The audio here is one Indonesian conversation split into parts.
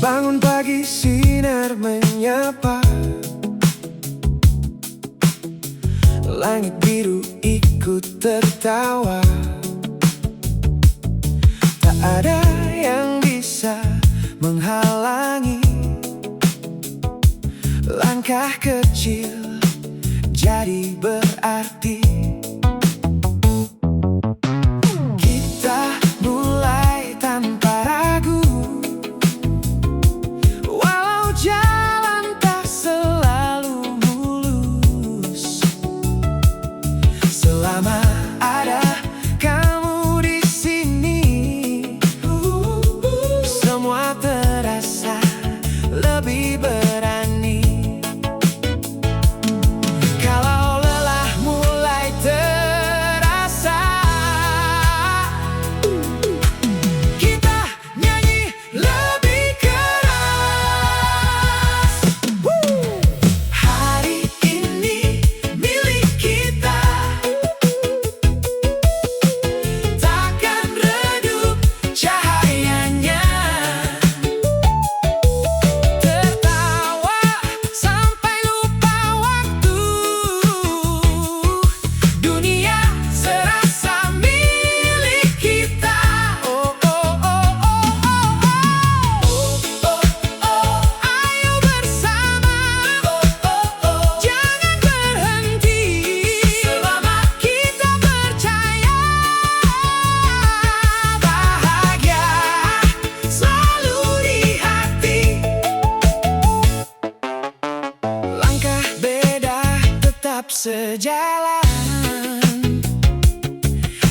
Bangun pagi sinar menyapa, langit biru ikut tertawa. Tak ada yang bisa menghalangi langkah kecil jadi berarti. Kita mulai tanpa ragu, walau jalan tak selalu mulus. Selama ada kamu di sini, semua terasa lebih berani. Kalau lelah mulai terasa, kita nyanyi lebih keras. Hari ini milik kita, takkan redup cahayanya. Tertawa sampai lupa waktu, dunia serasa milik kita. Oh oh oh oh oh oh. Oh oh oh, ayo bersama. Oh oh oh, jangan berhenti selama kita percaya. Bahagia selalu di hati. Langkah beda tetap sejalan.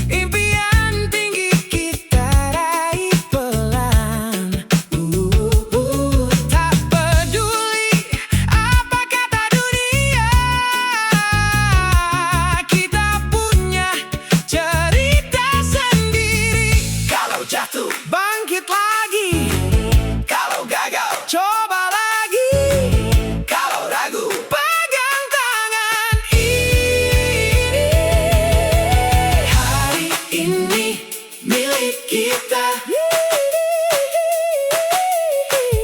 Impian tinggi kita raih pelan. Tak peduli apa kata dunia, kita punya cerita sendiri. Kalau jatuh, bangkit lagi. Kalau gagal, coba lagi. Kalau ragu, pegang tangan ini. Hari ini milik kita,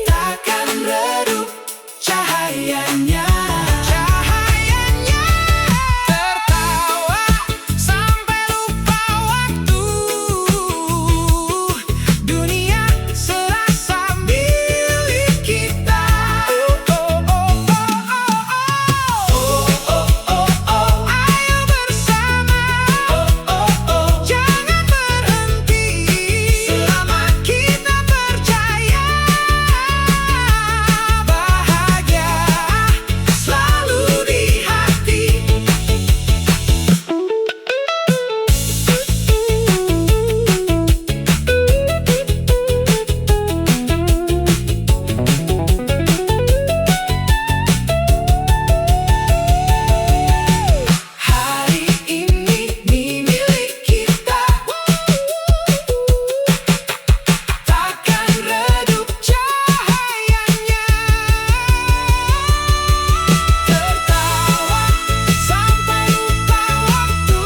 takkan redup cahayanya. Tertawa sampai lupa waktu, dunia serasa milik kita. Oh oh oh oh oh. Oh oh oh oh, ayo bersama. Oh oh oh, jangan berhenti selama kita percaya. Bahagia selalu di hati. Hari ini milik kita, takkan redup cahayanya. Tertawa sampai lupa waktu,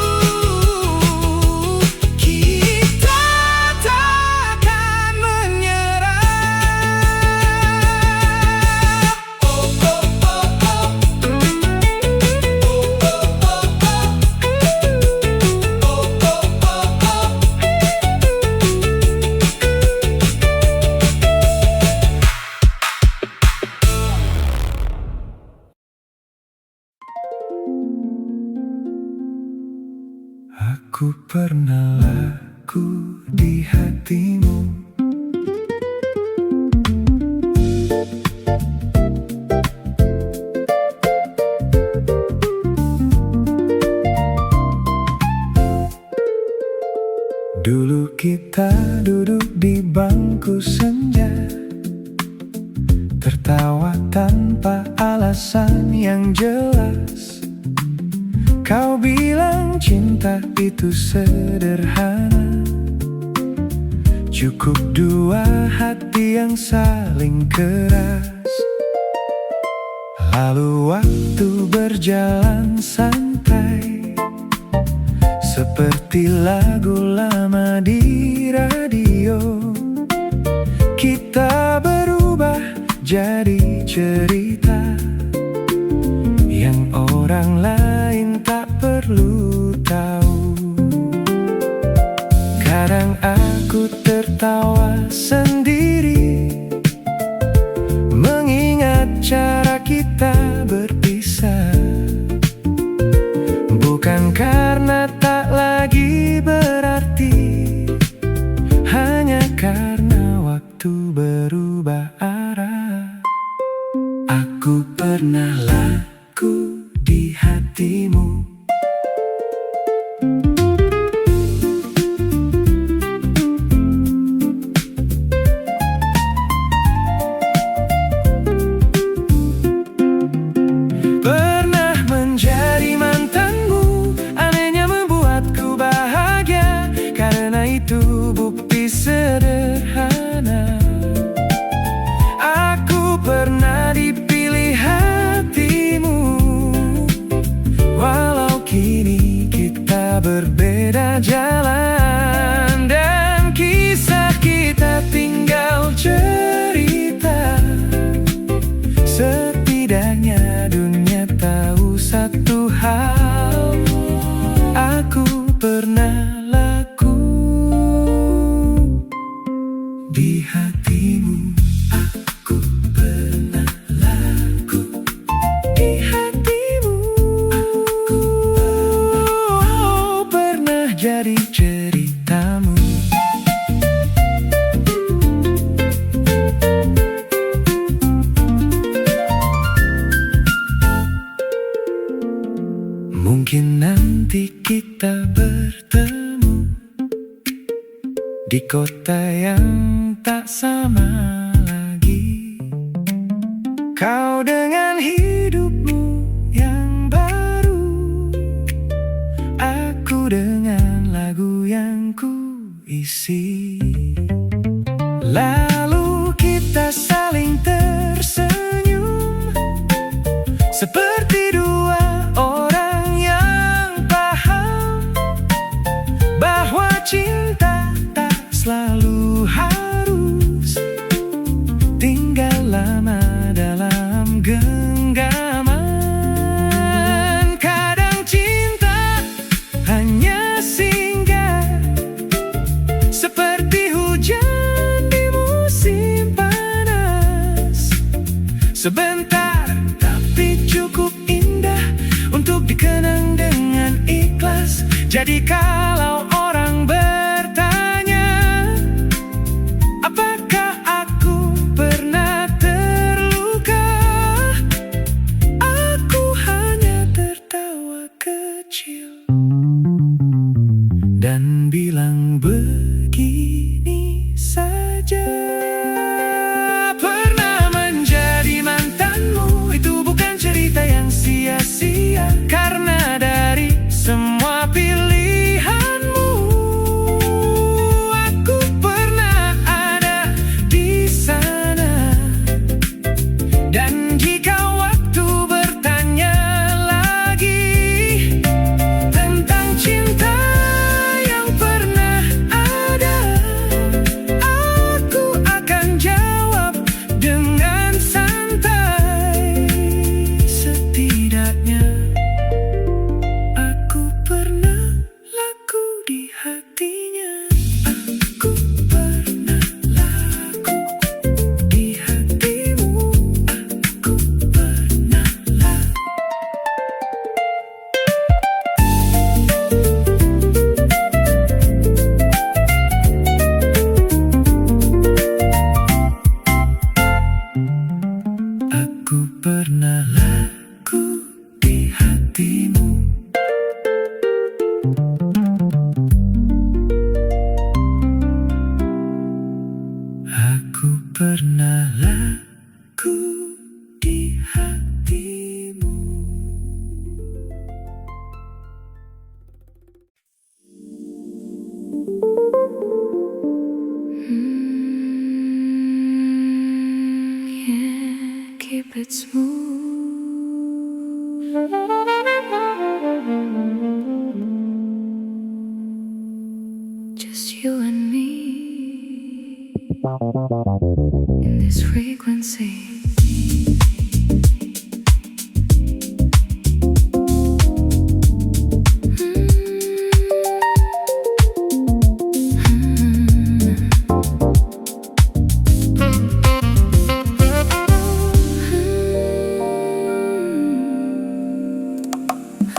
kita takkan menyerah. Oh oh oh oh. Aku pernah laku di hatimu, dulu kita duduk di bangku senja, tertawa tanpa alasan yang jelas. Kau bilang cinta itu sederhana, cukup dua hati hati yang saling keras. Lalu waktu berjalan santai, seperti lagu lama di radio. Kita berubah jadi cerita yang orang lain tak perlu tahu. Kadang aku tertawa sendiri, mengingat cara kita berpisah. Bukan karena tak lagi berarti, hanya karena waktu berubah arah. Aku pernah laku di hatimu. Pernah menjadi mantanmu, anehnya membuatku bahagia. Karena itu bukti sederhana, aku pernah dipilih hatimu. Walau kini kita berbeda jalan, dan kisah kita tinggal cerita. Setidaknya dunia tahu satu hal, aku pernah laku di hatimu. Aku pernah laku di hatimu. Aku pernah jadi ceritamu. Mungkin nanti kita bertemu di kota yang tak sama lagi. Kau dengan hidupmu yang baru, aku dengan lagu yang ku isi. Lalu kita saling tersenyum, seperti dua orang yang paham bahwa cinta tak selalu harus tinggal lama dalam genggaman. Kadang cinta hanya singgah, seperti hujan di musim panas. Sebentar tapi cukup indah untuk dikenang dengan ikhlas. Jadi kalau orang bertanya, apakah aku pernah terluka, aku hanya tertawa kecil dan bilang begini saja. Pernah menjadi mantanmu, itu bukan cerita yang sia-sia. Karena dari semua pilihanmu, aku pernah ada di sana. Dan jika waktu bertanya lagi tentang cinta yang pernah ada, aku akan jawab dengan santai. Setidaknya aku pernah laku di hatinya. Aku pernah laku di hatimu. Aku pernah laku. Aku pernah laku di hatimu. Aku pernah laku di hatimu. it smooth. Just you and me in this frequency.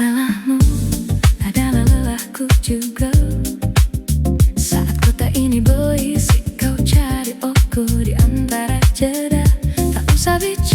Lelahmu adalah lelahku juga. Saat kota ini berisik, kau cari aku di antara jeda. Tak usah bicara